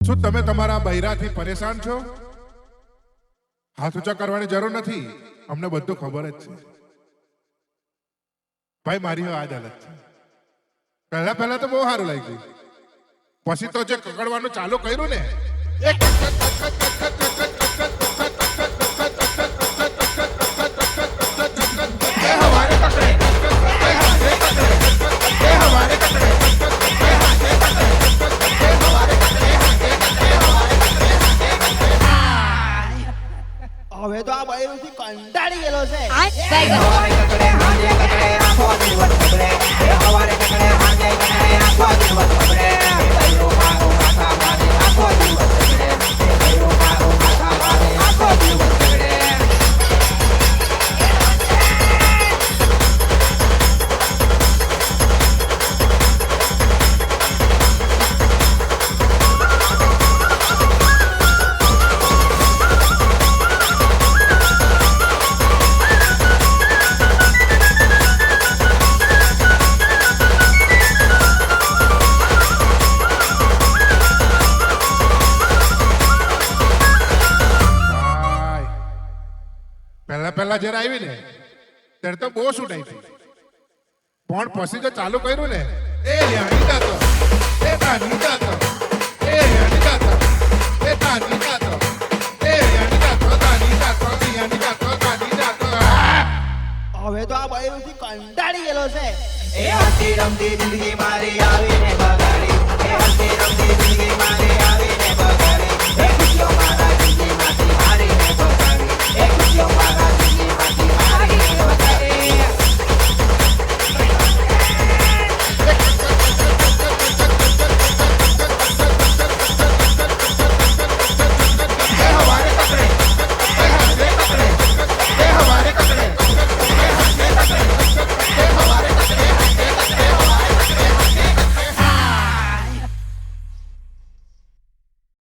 શું તમે તમારા બૈરાથી પરેશાન છો? હાથ ઊંચા કરવાની જરૂર નથી, અમને બધું ખબર જ છે. ભાઈ મારી આ જ હાલત છે. પહેલા તો બહુ સારું લાગ્યું, પછી તો જે કકડવાનું ચાલુ કર્યું ને હવે તો આ બૈરુથી કંટાળી ગયેલો છે. પહેલા જયારે આવી ને ત્યારે તો બહુ છૂટાઈ હતી, પણ પછી જો ચાલુ કર્યું ને એ યાની જાતો એ તાની જાતો એ યાની જાતો એ તાની જાતો એ યાની જાતો તાની જાતો યાની જાતો તાની જાતો. હવે તો આ બૈરુથી કંટાળી ગયેલો છે. એ હસી રમતી જિંદગી મારી આવીને